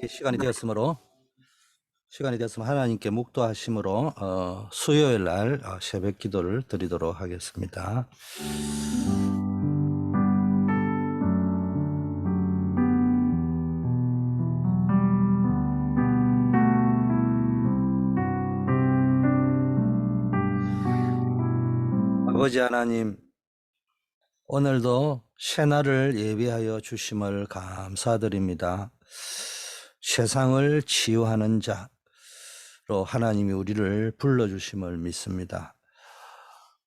시간이 되었으므로 하나님께 묵도하심으로 수요일 날 새벽 기도를 드리도록 하겠습니다. 아버지 하나님, 오늘도 새날을 예비하여 주심을 감사드립니다. 세상을 치유하는 자로 하나님이 우리를 불러주심을 믿습니다.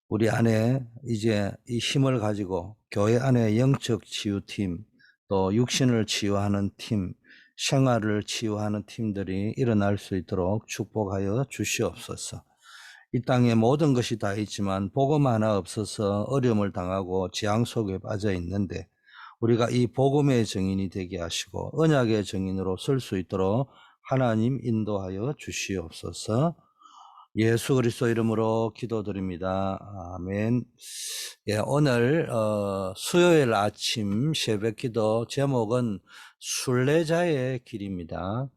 우리 안에 이제 이 힘을 가지고 교회 안에 영적 치유팀, 또 육신을 치유하는 팀, 생활을 치유하는 팀들이 일어날 수 있도록 축복하여 주시옵소서. 이 땅에 모든 것이 다 있지만 복음 하나 없어서 어려움을 당하고 재앙 속에 빠져 있는데, 우리가 이 복음의 증인이 되게 하시고 언약의 증인으로 설 수 있도록 하나님 인도하여 주시옵소서. 예수 그리스도 이름으로 기도드립니다. 아멘. 예, 오늘 수요일 아침 새벽 기도 제목은 순례자의 길입니다.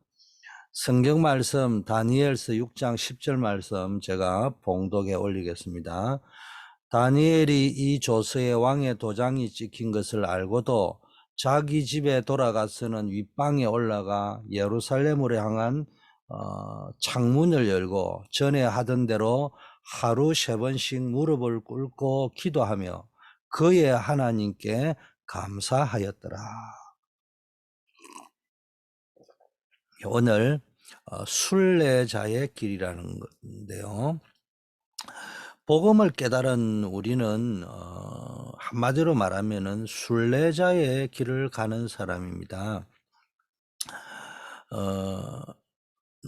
성경 말씀 다니엘서 6장 10절 말씀 제가 봉독에 올리겠습니다. 다니엘이 이 조서에 왕의 도장이 찍힌 것을 알고도 자기 집에 돌아가서는 윗방에 올라가 예루살렘으로 향한 창문을 열고 전에 하던 대로 하루 3번씩 무릎을 꿇고 기도하며 그의 하나님께 감사하였더라. 오늘 순례자의 길이라는 건데요. 복음을 깨달은 우리는 한마디로 말하면은 순례자의 길을 가는 사람입니다.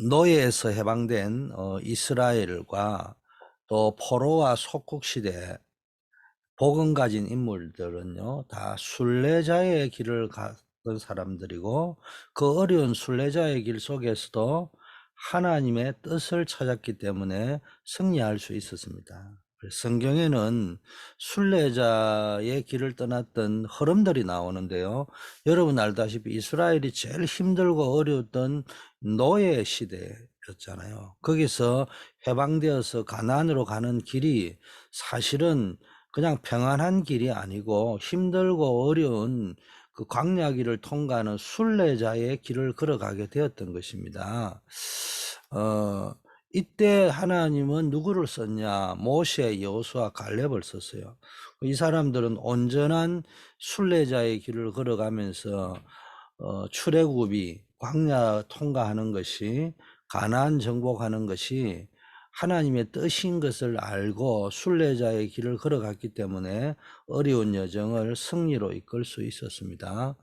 노예에서 해방된 이스라엘과 또 포로와 속국시대 복음 가진 인물들은요, 다 순례자의 길을 갔던 사람들이고, 그 어려운 순례자의 길 속에서도 하나님의 뜻을 찾았기 때문에 승리할 수 있었습니다. 성경에는 순례자의 길을 떠났던 흐름들이 나오는데요. 여러분 알다시피 이스라엘이 제일 힘들고 어려웠던 노예 시대였잖아요. 거기서 해방되어서 가나안으로 가는 길이 사실은 그냥 평안한 길이 아니고 힘들고 어려운 그 광야길을 통과하는 순례자의 길을 걸어가게 되었던 것입니다. 이때 하나님은 누구를 썼냐? 모세, 여호수아, 갈렙을 썼어요. 이 사람들은 온전한 순례자의 길을 걸어가면서 출애굽이 광야 통과하는 것이, 가나안 정복하는 것이 하나님의 뜻인 것을 알고 순례자의 길을 걸어갔기 때문에 어려운 여정을 승리로 이끌 수 있었습니다.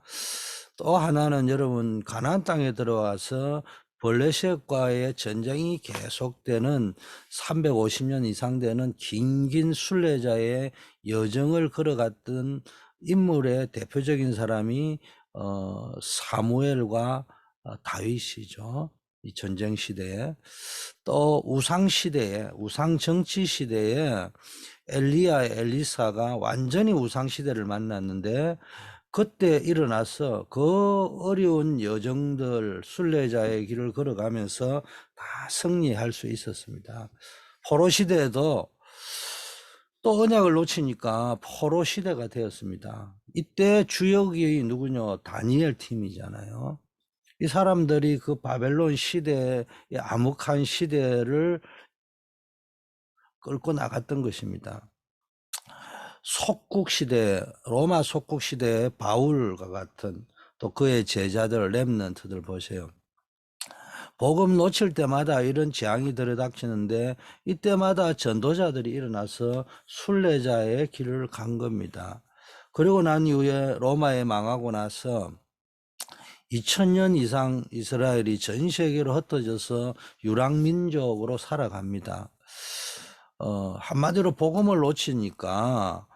또 하나는 여러분, 가나안 땅에 들어와서 블레셋과의 전쟁이 계속되는 350년 이상 되는 긴 순례자의 여정을 걸어갔던 인물의 대표적인 사람이 사무엘과 다윗이죠. 이 전쟁 시대에. 또 우상 시대에, 우상 정치 시대에 엘리야, 엘리사가 완전히 우상 시대를 만났는데, 그때 일어나서 그 어려운 여정들, 순례자의 길을 걸어가면서 다 승리할 수 있었습니다. 포로 시대에도 또 언약을 놓치니까 포로 시대가 되었습니다. 이때 주역이 누구냐? 다니엘 팀이잖아요. 이 사람들이 그 바벨론 시대의 암흑한 시대를 끌고 나갔던 것입니다. 속국시대, 로마 속국시대의 바울과 같은, 또 그의 제자들, 렘넌트들 보세요. 복음 놓칠 때마다 이런 재앙이 들이닥치는데, 이때마다 전도자들이 일어나서 순례자의 길을 간 겁니다. 그리고 난 이후에 로마에 망하고 나서 2000년 이상 이스라엘이 전 세계로 흩어져서 유랑민족으로 살아갑니다. 한마디로 복음을 놓치니까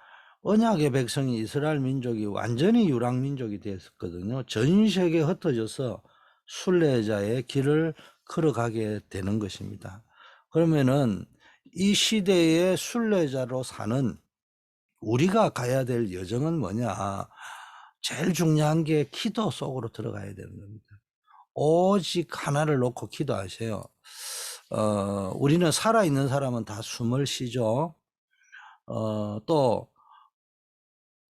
언약의 백성인 이스라엘 민족이 완전히 유랑민족이 됐었거든요. 전 세계에 흩어져서 순례자의 길을 걸어가게 되는 것입니다. 그러면은 이 시대의 순례자로 사는 우리가 가야 될 여정은 뭐냐? 제일 중요한 게 기도 속으로 들어가야 되는 겁니다. 오직 하나를 놓고 기도하세요. 우리는 살아있는 사람은 다 숨을 쉬죠. 또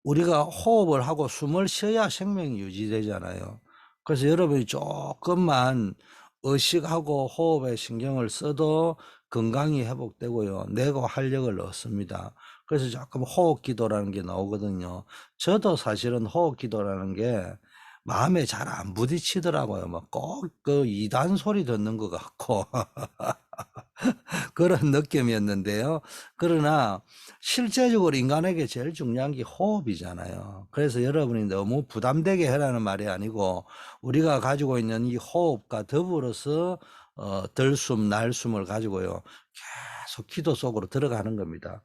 우리가 호흡을 하고 숨을 쉬어야 생명이 유지되잖아요. 그래서 여러분이 조금만 의식하고 호흡에 신경을 써도 건강이 회복되고요. 뇌가 활력을 얻습니다. 그래서 조금 호흡 기도라는 게 나오거든요. 저도 사실은 호흡 기도라는 게 마음에 잘 안 부딪히더라고요. 뭐 꼭 그 이단 소리 듣는 것 같고 그런 느낌이었는데요. 그러나 실제적으로 인간에게 제일 중요한 게 호흡이잖아요. 그래서 여러분이 너무 부담되게 해라는 말이 아니고 우리가 가지고 있는 이 호흡과 더불어서 들숨, 날숨을 가지고요. 계속 기도 속으로 들어가는 겁니다.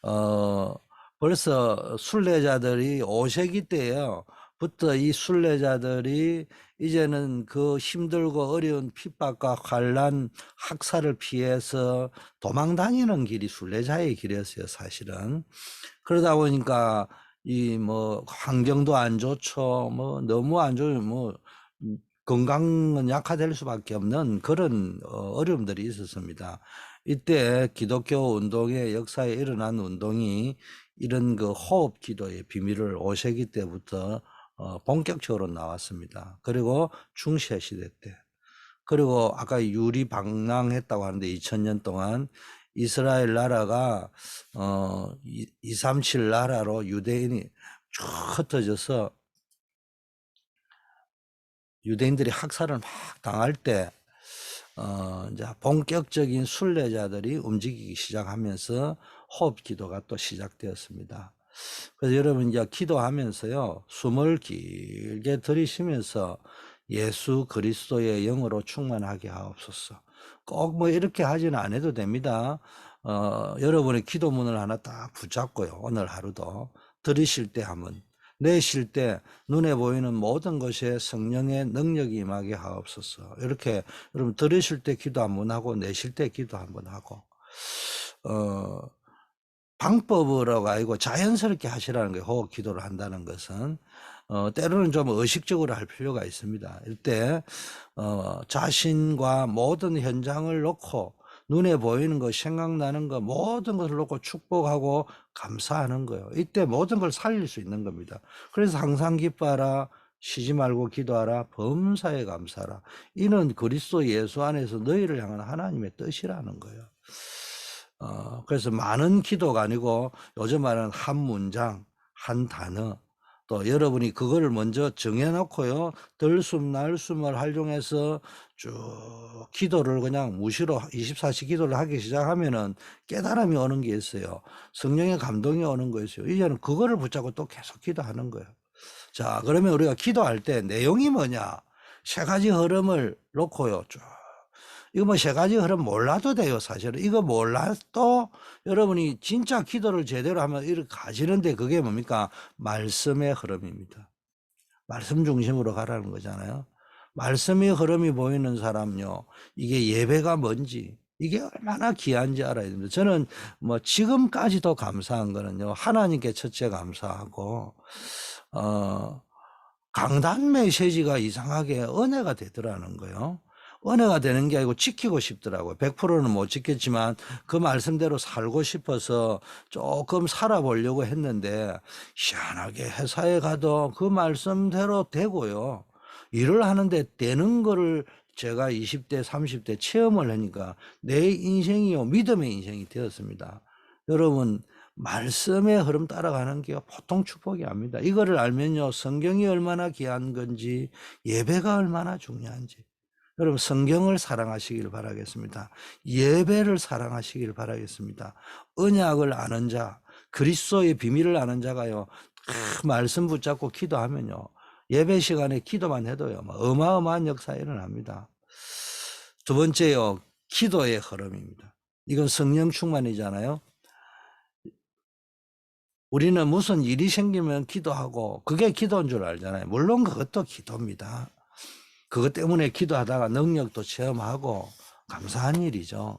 어, 벌써 순례자들이 5세기 때요. 부터 이 순례자들이 이제는 그 힘들고 어려운 핍박과 환란, 학살을 피해서 도망 다니는 길이 순례자의 길이었어요, 사실은. 그러다 보니까 이 뭐 환경도 안 좋죠. 뭐 너무 안 좋으면 뭐 건강은 약화될 수밖에 없는 그런 어려움들이 있었습니다. 이때 기독교 운동의 역사에 일어난 운동이 이런 그 호흡 기도의 비밀을 5세기 때부터 본격적으로 나왔습니다. 그리고 중세 시대 때. 그리고 아까 유리 방랑했다고 하는데 2000년 동안 이스라엘 나라가 237 나라로 유대인이 쭉 흩어져서 유대인들이 학살을 막 당할 때 이제 본격적인 순례자들이 움직이기 시작하면서 호흡 기도가 또 시작되었습니다. 그래서 여러분 이제 기도하면서요, 숨을 길게 들이쉬면서 예수 그리스도의 영으로 충만하게 하옵소서. 꼭 뭐 이렇게 하지는 않아도 됩니다. 여러분의 기도문을 하나 딱 붙잡고요. 오늘 하루도 들이쉴 때 하면, 내쉴 때 눈에 보이는 모든 것에 성령의 능력이 임하게 하옵소서. 이렇게 여러분 들으실 때 기도 한번 하고 내쉴 때 기도 한번 하고 어, 방법으로 아니고 자연스럽게 하시라는 거예요. 호흡 기도를 한다는 것은 때로는 좀 의식적으로 할 필요가 있습니다. 이때 자신과 모든 현장을 놓고 눈에 보이는 것, 생각나는 것, 모든 것을 놓고 축복하고 감사하는 거예요. 이때 모든 걸 살릴 수 있는 겁니다. 그래서 항상 기뻐하라, 쉬지 말고 기도하라, 범사에 감사하라. 이는 그리스도 예수 안에서 너희를 향한 하나님의 뜻이라는 거예요. 그래서 많은 기도가 아니고 요즘 말하는 한 문장, 한 단어, 또 여러분이 그거를 먼저 정해놓고요. 들숨, 날숨을 활용해서 쭉 기도를 그냥 무시로 24시 기도를 하기 시작하면은 깨달음이 오는 게 있어요. 성령의 감동이 오는 거 있어요. 이제는 그거를 붙잡고 또 계속 기도하는 거예요. 자, 그러면 우리가 기도할 때 내용이 뭐냐? 세 가지 흐름을 놓고요. 쭉 이거 뭐 세 가지 흐름 몰라도 돼요, 사실은. 이거 몰라도 여러분이 진짜 기도를 제대로 하면 이렇게 가지는데 그게 뭡니까? 말씀의 흐름입니다. 말씀 중심으로 가라는 거잖아요. 말씀의 흐름이 보이는 사람요. 이게 예배가 뭔지, 이게 얼마나 귀한지 알아야 됩니다. 저는 뭐 지금까지도 감사한 거는요. 하나님께 첫째 감사하고, 강단 메시지가 이상하게 은혜가 되더라는 거예요. 은혜가 되는 게 아니고 지키고 싶더라고요. 100%는 못 지켰지만 그 말씀대로 살고 싶어서 조금 살아보려고 했는데 희한하게 회사에 가도 그 말씀대로 되고요. 일을 하는데 되는 거를 제가 20대, 30대 체험을 하니까 내 인생이요. 믿음의 인생이 되었습니다. 여러분, 말씀의 흐름 따라가는 게 보통 축복이 아닙니다. 이거를 알면요. 성경이 얼마나 귀한 건지, 예배가 얼마나 중요한지. 여러분 성경을 사랑하시길 바라겠습니다. 예배를 사랑하시길 바라겠습니다. 언약을 아는 자, 그리스도의 비밀을 아는 자가요. 말씀 붙잡고 기도하면요. 예배 시간에 기도만 해도요. 어마어마한 역사가 일어납니다. 두 번째요. 기도의 흐름입니다. 이건 성령 충만이잖아요. 우리는 무슨 일이 생기면 기도하고 그게 기도인 줄 알잖아요. 물론 그것도 기도입니다. 그것 때문에 기도하다가 능력도 체험하고 감사한 일이죠.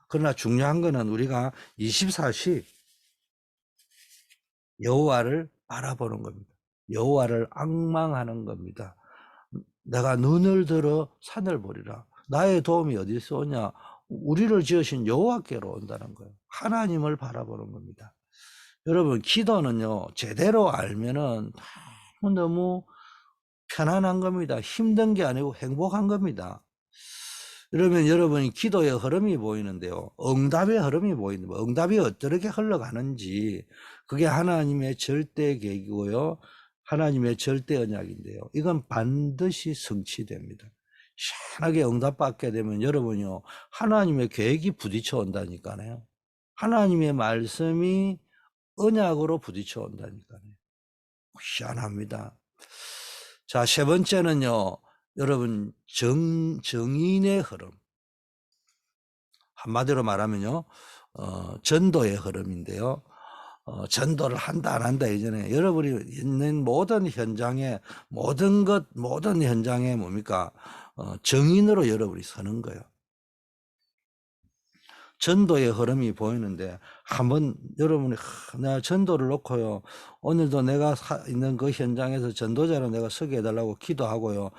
그러나 중요한 거는 우리가 24시 여호와를 바라보는 겁니다. 여호와를 앙망하는 겁니다. 내가 눈을 들어 산을 보리라. 나의 도움이 어디서 오냐? 우리를 지으신 여호와께로 온다는 거예요. 하나님을 바라보는 겁니다. 여러분, 기도는요, 제대로 알면은 너무 편안한 겁니다. 힘든 게 아니고 행복한 겁니다. 그러면 여러분이 기도의 흐름이 보이는데요. 응답의 흐름이 보이는데, 응답이 어떻게 흘러가는지, 그게 하나님의 절대 계획이고요. 하나님의 절대 언약인데요. 이건 반드시 성취됩니다. 시원하게 응답받게 되면 여러분이요, 하나님의 계획이 부딪혀 온다니까요. 하나님의 말씀이 언약으로 부딪혀 온다니까요. 희한합니다. 자, 세 번째는요, 여러분, 정인의 흐름. 한마디로 말하면요, 전도의 흐름인데요. 전도를 한다, 안 한다, 이전에 여러분이 있는 모든 현장에, 모든 현장에 뭡니까? 정인으로 여러분이 서는 거예요. 전도의 흐름이 보이는데, 한번 여러분이, 내가 전도를 놓고요, 오늘도 내가 있는 그 현장에서 전도자로 내가 서게 해달라고 기도하고요,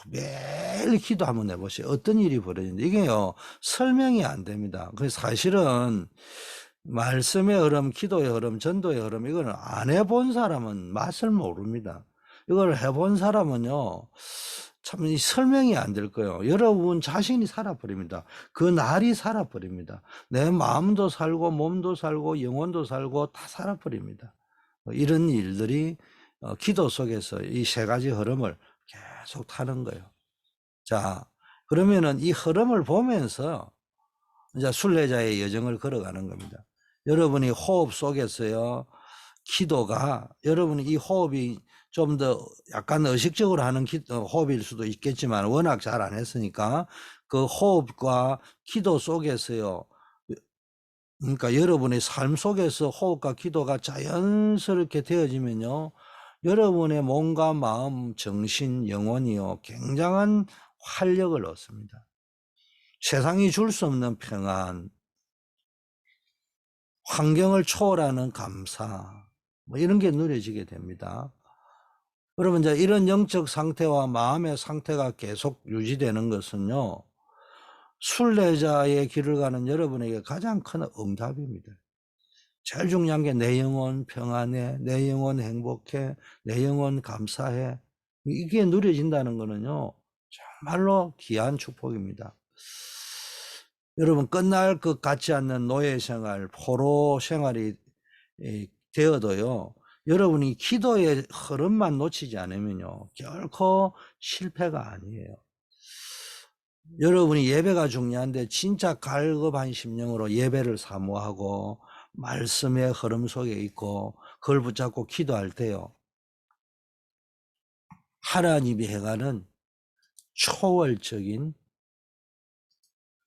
매일 기도 한번 해보세요. 어떤 일이 벌어지는지. 이게요, 설명이 안 됩니다. 그래서 사실은, 말씀의 흐름, 기도의 흐름, 전도의 흐름, 이거는 안 해본 사람은 맛을 모릅니다. 이걸 해본 사람은요, 참 설명이 안 될 거예요. 여러분 자신이 살아버립니다. 그 날이 살아버립니다. 내 마음도 살고 몸도 살고 영혼도 살고 다 살아버립니다. 이런 일들이 기도 속에서 이 세 가지 흐름을 계속 타는 거예요. 자, 그러면은 이 흐름을 보면서 이제 순례자의 여정을 걸어가는 겁니다. 여러분이 호흡 속에서요, 기도가, 여러분이 이 호흡이 좀 더 약간 의식적으로 하는 호흡일 수도 있겠지만, 워낙 잘 안 했으니까, 그 호흡과 기도 속에서요, 그러니까 여러분의 삶 속에서 호흡과 기도가 자연스럽게 되어지면요, 여러분의 몸과 마음, 정신, 영혼이요, 굉장한 활력을 얻습니다. 세상이 줄 수 없는 평안, 환경을 초월하는 감사, 뭐 이런 게 누려지게 됩니다. 여러분, 이제 이런 영적 상태와 마음의 상태가 계속 유지되는 것은요, 순례자의 길을 가는 여러분에게 가장 큰 응답입니다. 제일 중요한 게 내 영혼 평안해, 내 영혼 행복해, 내 영혼 감사해. 이게 누려진다는 거는요, 정말로 귀한 축복입니다. 여러분, 끝날 것 같지 않는 노예 생활, 포로 생활이 되어도요, 여러분이 기도의 흐름만 놓치지 않으면요, 결코 실패가 아니에요. 여러분이 예배가 중요한데 진짜 갈급한 심령으로 예배를 사모하고 말씀의 흐름 속에 있고 그걸 붙잡고 기도할 때요, 하나님이 해가는 초월적인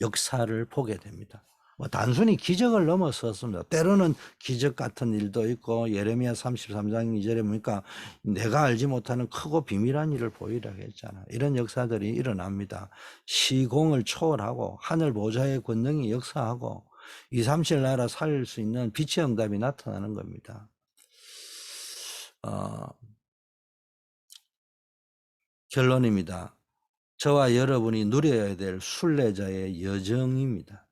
역사를 보게 됩니다. 뭐 단순히 기적을 넘어섰습니다. 때로는 기적 같은 일도 있고, 예레미야 33장 2절에 보니까 내가 알지 못하는 크고 비밀한 일을 보이라 했잖아. 이런 역사들이 일어납니다. 시공을 초월하고 하늘 보좌의 권능이 역사하고 237 나라 살릴 수 있는 빛의 응답이 나타나는 겁니다. 결론입니다. 저와 여러분이 누려야 될 순례자의 여정입니다.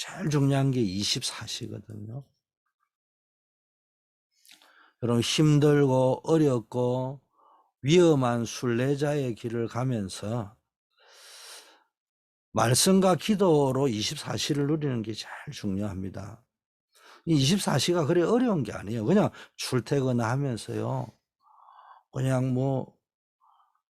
제일 중요한 게 24시거든요. 여러분, 힘들고 어렵고 위험한 순례자의 길을 가면서 말씀과 기도로 24시를 누리는 게 제일 중요합니다. 이 24시가 그리 어려운 게 아니에요. 그냥 출퇴근하면서요, 그냥 뭐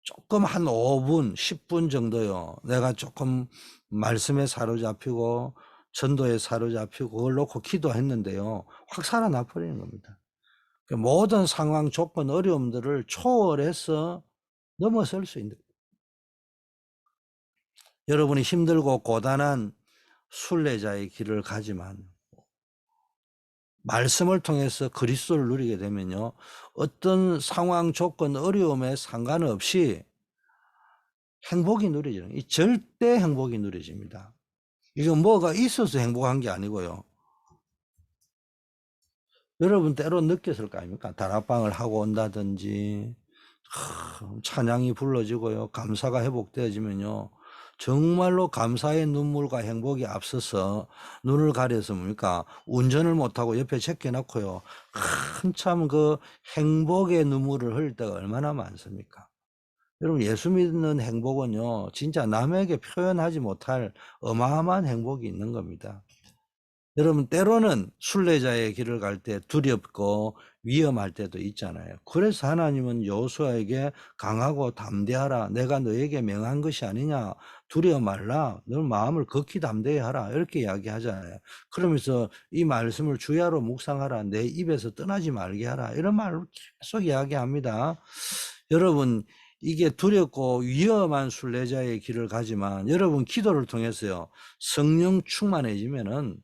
조금 한 5분, 10분 정도요, 내가 조금 말씀에 사로잡히고 전도에 사로잡히고 그걸 놓고 기도했는데요, 확 살아나 버리는 겁니다. 모든 상황, 조건, 어려움들을 초월해서 넘어설 수 있는, 여러분이 힘들고 고단한 순례자의 길을 가지만 말씀을 통해서 그리스도를 누리게 되면요, 어떤 상황, 조건, 어려움에 상관없이 행복이 누려지는, 이 절대 행복이 누려집니다. 이거 뭐가 있어서 행복한 게 아니고요, 여러분 때로 느꼈을 거 아닙니까? 다락방을 하고 온다든지, 찬양이 불러지고요. 감사가 회복되어지면요. 정말로 감사의 눈물과 행복이 앞서서 눈을 가려서 뭡니까? 운전을 못하고 옆에 제껴놓고요. 한참 그 행복의 눈물을 흘릴 때가 얼마나 많습니까? 여러분, 예수 믿는 행복은요, 진짜 남에게 표현하지 못할 어마어마한 행복이 있는 겁니다. 여러분, 때로는 순례자의 길을 갈 때 두렵고 위험할 때도 있잖아요. 그래서 하나님은 여호수아에게 강하고 담대하라. 내가 너에게 명한 것이 아니냐. 두려워 말라. 너 마음을 극히 담대히 하라. 이렇게 이야기하잖아요. 그러면서 이 말씀을 주야로 묵상하라. 내 입에서 떠나지 말게 하라. 이런 말을 계속 이야기합니다. 여러분, 이게 두렵고 위험한 순례자의 길을 가지만 여러분 기도를 통해서요. 성령 충만해지면은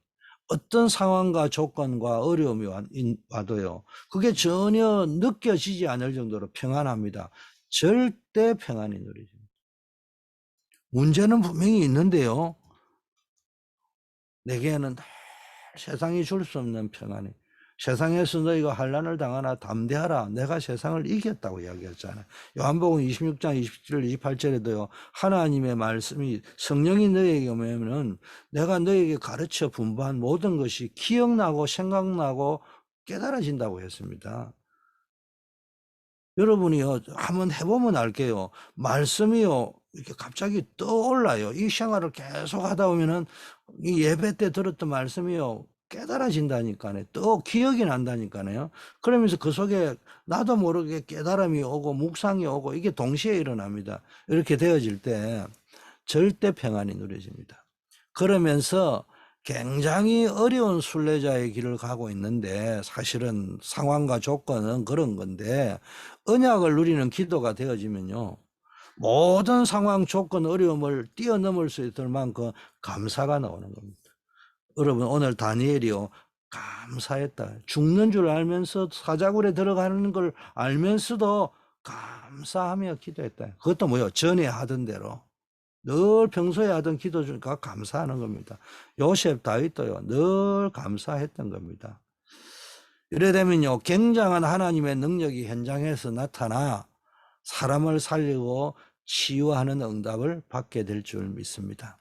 어떤 상황과 조건과 어려움이 와도요. 그게 전혀 느껴지지 않을 정도로 평안합니다. 절대 평안이 누리집니다. 문제는 분명히 있는데요. 내게는 세상이 줄 수 없는 평안이. 세상에서 너희가 환난을 당하나 담대하라. 내가 세상을 이겼다고 이야기했잖아요. 요한복음 26장 27, 28절에도요. 하나님의 말씀이 성령이 너희에게 오면은 내가 너희에게 가르쳐 분부한 모든 것이 기억나고 생각나고 깨달아진다고 했습니다. 여러분이요, 한번 해보면 알게요. 말씀이요, 이렇게 갑자기 떠올라요. 이 생활을 계속 하다 보면은 이 예배 때 들었던 말씀이요, 깨달아진다니까요. 또 기억이 난다니까요. 그러면서 그 속에 나도 모르게 깨달음이 오고 묵상이 오고 이게 동시에 일어납니다. 이렇게 되어질 때 절대 평안이 누려집니다. 그러면서 굉장히 어려운 순례자의 길을 가고 있는데 사실은 상황과 조건은 그런 건데 언약을 누리는 기도가 되어지면요. 모든 상황, 조건, 어려움을 뛰어넘을 수 있을 만큼 감사가 나오는 겁니다. 여러분, 오늘 다니엘이요. 감사했다. 죽는 줄 알면서 사자굴에 들어가는 걸 알면서도 감사하며 기도했다. 그것도 뭐요? 전에 하던 대로. 늘 평소에 하던 기도 중에 감사하는 겁니다. 요셉, 다윗도요. 늘 감사했던 겁니다. 이래 되면요. 굉장한 하나님의 능력이 현장에서 나타나 사람을 살리고 치유하는 응답을 받게 될 줄 믿습니다.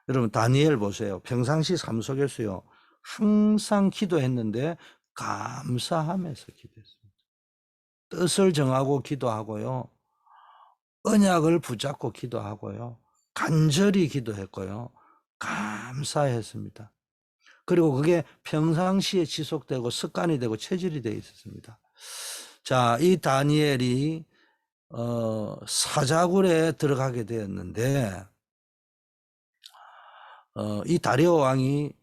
여러분, 다니엘 보세요. 평상시 삶 속에서요. 항상 기도했는데 감사하면서 기도했습니다. 뜻을 정하고 기도하고요. 언약을 붙잡고 기도하고요. 간절히 기도했고요. 감사했습니다. 그리고 그게 평상시에 지속되고 습관이 되고 체질이 되어 있었습니다. 자, 이 다니엘이 사자굴에 들어가게 되었는데 이 다리오 왕이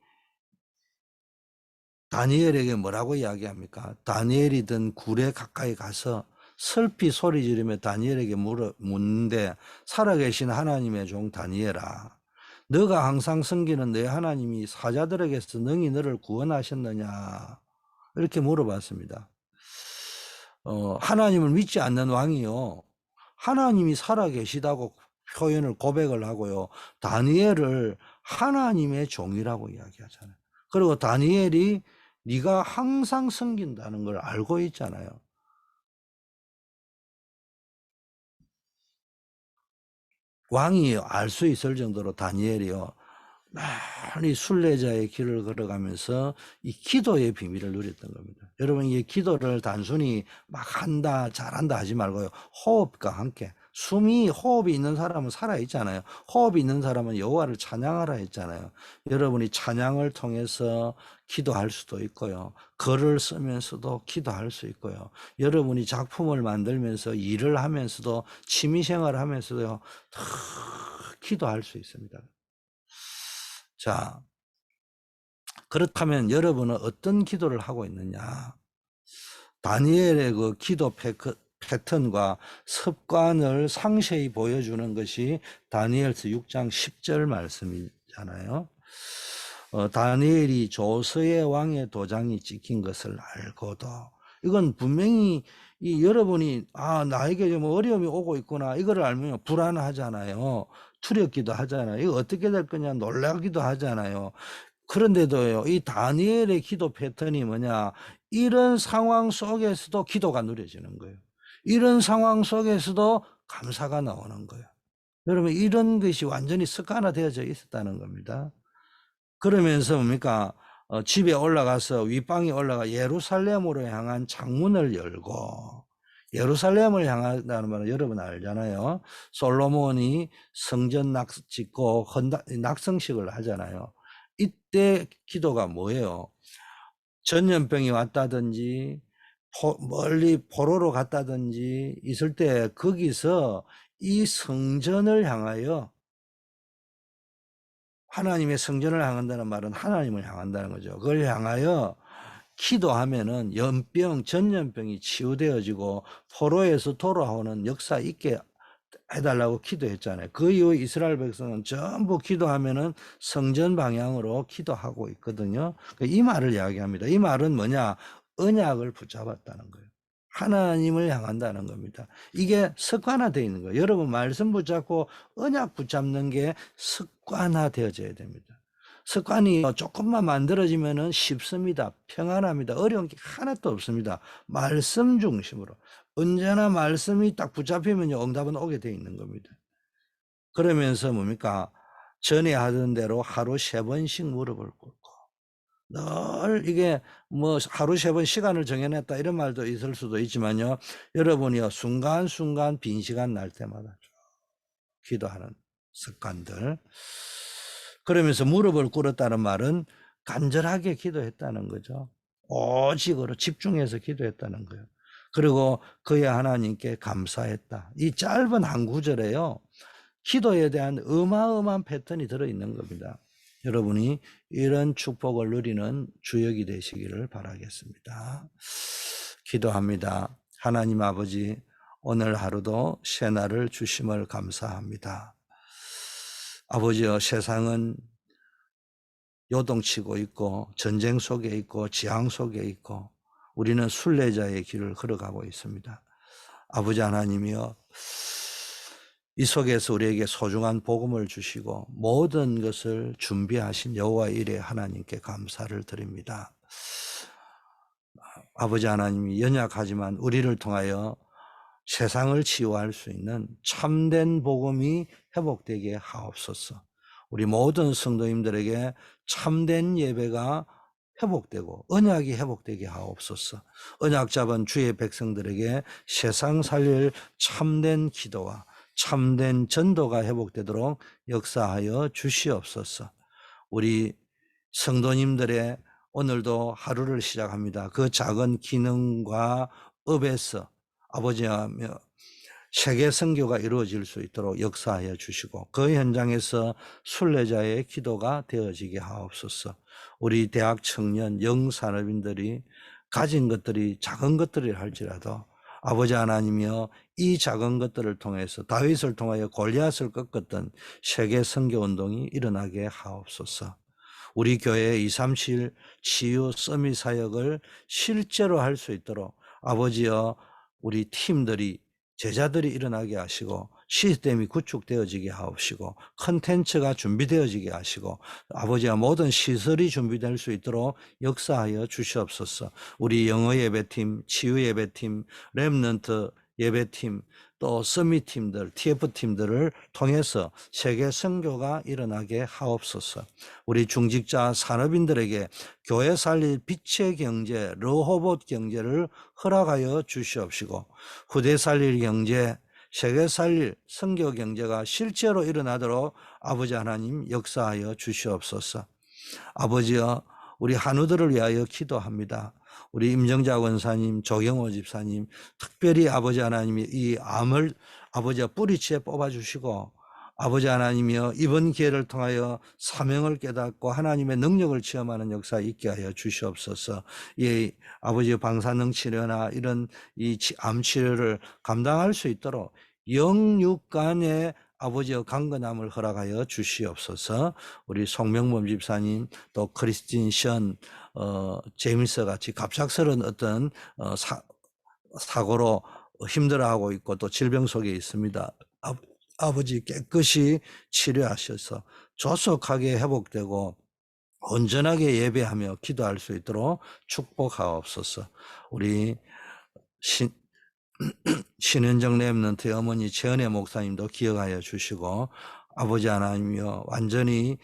다니엘에게 뭐라고 이야기합니까? 다니엘이 든 굴에 가까이 가서 슬피 소리 지르며 다니엘에게 묻는데 살아계신 하나님의 종 다니엘아, 너가 항상 섬기는 내 하나님이 사자들에게서 능히 너를 구원하셨느냐? 이렇게 물어봤습니다. 하나님을 믿지 않는 왕이요. 하나님이 살아계시다고 표현을 고백을 하고요. 다니엘을 하나님의 종이라고 이야기하잖아요. 그리고 다니엘이 네가 항상 섬긴다는 걸 알고 있잖아요. 왕이 알 수 있을 정도로 다니엘이요. 많이 순례자의 길을 걸어가면서 이 기도의 비밀을 누렸던 겁니다. 여러분, 이 기도를 단순히 막 한다, 잘한다 하지 말고요. 호흡과 함께. 호흡이 있는 사람은 살아있잖아요. 호흡이 있는 사람은 여호와를 찬양하라 했잖아요. 여러분이 찬양을 통해서 기도할 수도 있고요. 글을 쓰면서도 기도할 수 있고요. 여러분이 작품을 만들면서 일을 하면서도 취미생활을 하면서도요. 기도할 수 있습니다. 자, 그렇다면 여러분은 어떤 기도를 하고 있느냐? 다니엘의 그 기도 패턴과 습관을 상세히 보여주는 것이 다니엘서 6장 10절 말씀이잖아요. 다니엘이 조서의 왕의 도장이 찍힌 것을 알고도, 이건 분명히 여러분이 나에게 좀 어려움이 오고 있구나 이거를 알면 불안하잖아요. 두렵기도 하잖아요. 이거 어떻게 될 거냐 놀라기도 하잖아요. 그런데도요, 이 다니엘의 기도 패턴이 뭐냐, 이런 상황 속에서도 기도가 누려지는 거예요. 이런 상황 속에서도 감사가 나오는 거예요. 여러분, 이런 것이 완전히 습관화되어져 있었다는 겁니다. 그러면서 뭡니까? 집에 올라가서 윗방에 올라가 예루살렘으로 향한 창문을 열고, 예루살렘을 향한다는 말은 여러분 알잖아요. 솔로몬이 성전 짓고 낙성식을 하잖아요. 이때 기도가 뭐예요? 전염병이 왔다든지 멀리 포로로 갔다든지 있을 때 거기서 이 성전을 향하여, 하나님의 성전을 향한다는 말은 하나님을 향한다는 거죠. 그걸 향하여 기도하면은 전염병이 치유되어지고 포로에서 돌아오는 역사 있게 해달라고 기도했잖아요. 그 이후 이스라엘 백성은 전부 기도하면은 성전 방향으로 기도하고 있거든요. 이 말을 이야기합니다. 이 말은 뭐냐? 언약을 붙잡았다는 거예요. 하나님을 향한다는 겁니다. 이게 습관화되어 있는 거예요. 여러분, 말씀 붙잡고 언약 붙잡는 게 습관화되어져야 됩니다. 습관이 조금만 만들어지면 쉽습니다. 평안합니다. 어려운 게 하나도 없습니다. 말씀 중심으로. 언제나 말씀이 딱 붙잡히면 응답은 오게 돼 있는 겁니다. 그러면서 뭡니까? 전에 하던 대로 하루 3번씩 무릎을 꿇고, 늘 이게 뭐 하루 3번 시간을 정해냈다 이런 말도 있을 수도 있지만요, 여러분이요 순간순간 빈 시간 날 때마다 기도하는 습관들. 그러면서 무릎을 꿇었다는 말은 간절하게 기도했다는 거죠. 오직으로 집중해서 기도했다는 거예요. 그리고 그의 하나님께 감사했다. 이 짧은 한 구절에요, 기도에 대한 어마어마한 패턴이 들어있는 겁니다. 여러분이 이런 축복을 누리는 주역이 되시기를 바라겠습니다. 기도합니다. 하나님 아버지, 오늘 하루도 새날을 주심을 감사합니다. 아버지여, 세상은 요동치고 있고 전쟁 속에 있고 지향 속에 있고 우리는 순례자의 길을 걸어가고 있습니다. 아버지 하나님이여, 이 속에서 우리에게 소중한 복음을 주시고 모든 것을 준비하신 여호와 이레 하나님께 감사를 드립니다. 아버지 하나님이 연약하지만 우리를 통하여 세상을 치유할 수 있는 참된 복음이 회복되게 하옵소서. 우리 모든 성도님들에게 참된 예배가 회복되고 언약이 회복되게 하옵소서. 언약 잡은 주의 백성들에게 세상 살릴 참된 기도와 참된 전도가 회복되도록 역사하여 주시옵소서. 우리 성도님들의 오늘도 하루를 시작합니다. 그 작은 기능과 업에서 아버지하며 세계 선교가 이루어질 수 있도록 역사하여 주시고 그 현장에서 순례자의 기도가 되어지게 하옵소서. 우리 대학 청년 영산업인들이 가진 것들이 작은 것들이라 할지라도 아버지 하나님이여, 이 작은 것들을 통해서 다윗을 통하여 골리앗을 꺾었던 세계 선교 운동이 일어나게 하옵소서. 우리 교회 237 치유 서밋 사역을 실제로 할 수 있도록 아버지여, 우리 팀들이 제자들이 일어나게 하시고 시스템이 구축되어지게 하옵시고 컨텐츠가 준비되어지게 하시고 아버지와 모든 시설이 준비될 수 있도록 역사하여 주시옵소서. 우리 영어 예배팀, 치유 예배팀, 렘넌트 예배팀, 또 서밋팀들, TF팀들을 통해서 세계 선교가 일어나게 하옵소서. 우리 중직자 산업인들에게 교회 살릴 빛의 경제, 르호봇 경제를 허락하여 주시옵시고 후대 살릴 경제, 세계 살릴 선교 경제가 실제로 일어나도록 아버지 하나님 역사하여 주시옵소서. 아버지여, 우리 한우들을 위하여 기도합니다. 우리 임정자 권사님, 조경호 집사님, 특별히 아버지 하나님이 이 암을 아버지가 뿌리치에 뽑아주시고 아버지 하나님이여, 이번 기회를 통하여 사명을 깨닫고 하나님의 능력을 체험하는 역사 있게 하여 주시옵소서. 이 아버지 방사능 치료나 이런 이 암 치료를 감당할 수 있도록 영육간의 아버지의 강건함을 허락하여 주시옵소서. 우리 송명범 집사님, 또 크리스틴 션, 제임스 같이 갑작스러운 어떤 사고로 힘들어하고 있고 또 질병 속에 있습니다. 아버지 깨끗이 치료하셔서 조속하게 회복되고 온전하게 예배하며 기도할 수 있도록 축복하옵소서. 우리 신현정 랩런트의 어머니 최은혜 목사님도 기억하여 주시고, 아버지 하나님이여 완전히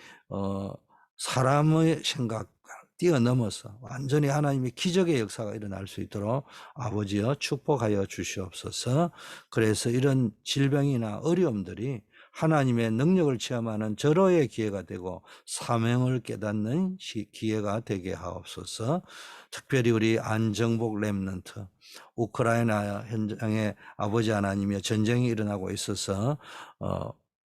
사람의 생각 뛰어넘어서 완전히 하나님의 기적의 역사가 일어날 수 있도록 아버지여 축복하여 주시옵소서. 그래서 이런 질병이나 어려움들이 하나님의 능력을 체험하는 절호의 기회가 되고 사명을 깨닫는 기회가 되게 하옵소서. 특별히 우리 안정복 랩런트, 우크라이나 현장에 아버지 하나님의 전쟁이 일어나고 있어서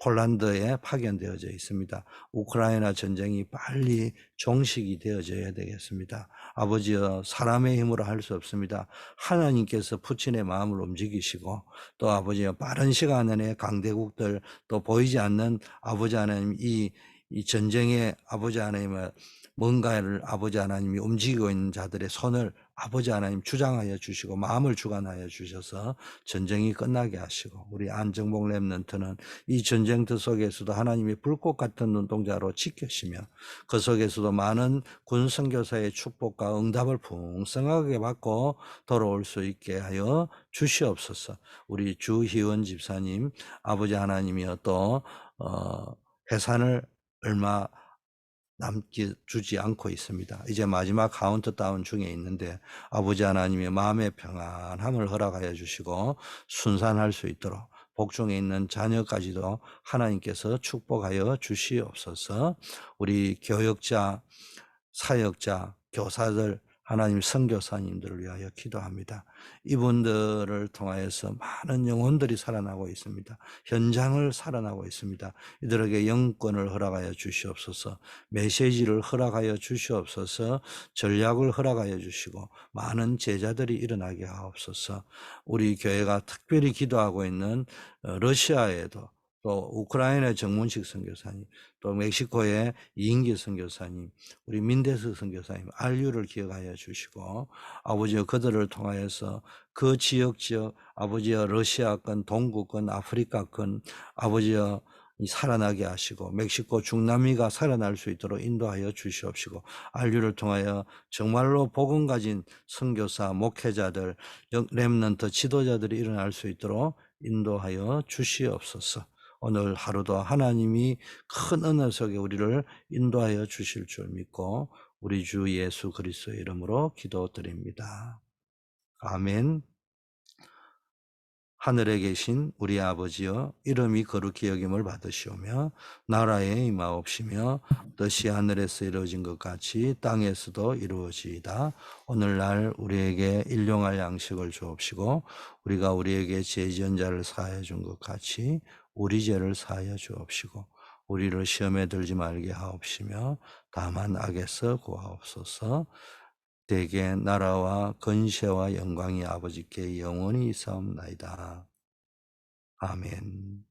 폴란드에 파견되어져 있습니다. 우크라이나 전쟁이 빨리 종식이 되어져야 되겠습니다. 아버지여, 사람의 힘으로 할 수 없습니다. 하나님께서 푸틴의 마음을 움직이시고, 또 아버지여, 빠른 시간 안에 강대국들, 또 보이지 않는 아버지 하나님, 이 전쟁에 아버지 하나님의 뭔가를 아버지 하나님이 움직이고 있는 자들의 손을 아버지 하나님 주장하여 주시고 마음을 주관하여 주셔서 전쟁이 끝나게 하시고, 우리 안정복 랩런트는 이 전쟁터 속에서도 하나님의 불꽃 같은 눈동자로 지켜시며 그 속에서도 많은 군 선교사의 축복과 응답을 풍성하게 받고 돌아올 수 있게 하여 주시옵소서. 우리 주희원 집사님, 아버지 하나님이여, 또 해산을 얼마 주지 않고 있습니다. 이제 마지막 카운트다운 중에 있는데 아버지 하나님의 마음의 평안함을 허락하여 주시고 순산할 수 있도록 복중에 있는 자녀까지도 하나님께서 축복하여 주시옵소서. 우리 교역자, 사역자, 교사들, 하나님 선교사님들을 위하여 기도합니다. 이분들을 통하여서 많은 영혼들이 살아나고 있습니다. 현장을 살아나고 있습니다. 이들에게 영권을 허락하여 주시옵소서. 메시지를 허락하여 주시옵소서. 전략을 허락하여 주시고 많은 제자들이 일어나게 하옵소서. 우리 교회가 특별히 기도하고 있는 러시아에도, 또 우크라이나 정문식 선교사님, 또 멕시코의 이인기 선교사님, 우리 민대수 선교사님, 알류를 기억하여 주시고 아버지여, 그들을 통하여서 그 지역 아버지여, 러시아권, 동구권, 아프리카권 아버지여 살아나게 하시고 멕시코 중남미가 살아날 수 있도록 인도하여 주시옵시고, 알류를 통하여 정말로 복음 가진 선교사, 목회자들, 렘넌트 지도자들이 일어날 수 있도록 인도하여 주시옵소서. 오늘 하루도 하나님이 큰 은혜 속에 우리를 인도하여 주실 줄 믿고 우리 주 예수 그리스도의 이름으로 기도드립니다. 아멘. 하늘에 계신 우리 아버지여, 이름이 거룩히 여김을 받으시오며 나라에 임하옵시며 뜻이 하늘에서 이루어진 것 같이 땅에서도 이루어지이다. 오늘날 우리에게 일용할 양식을 주옵시고 우리가 우리에게 죄 지은 자를 사하여 준 것 같이 우리 죄를 사하여 주옵시고 우리를 시험에 들지 말게 하옵시며 다만 악에서 구하옵소서. 대개 나라와 건세와 영광이 아버지께 영원히 있사옵나이다. 아멘.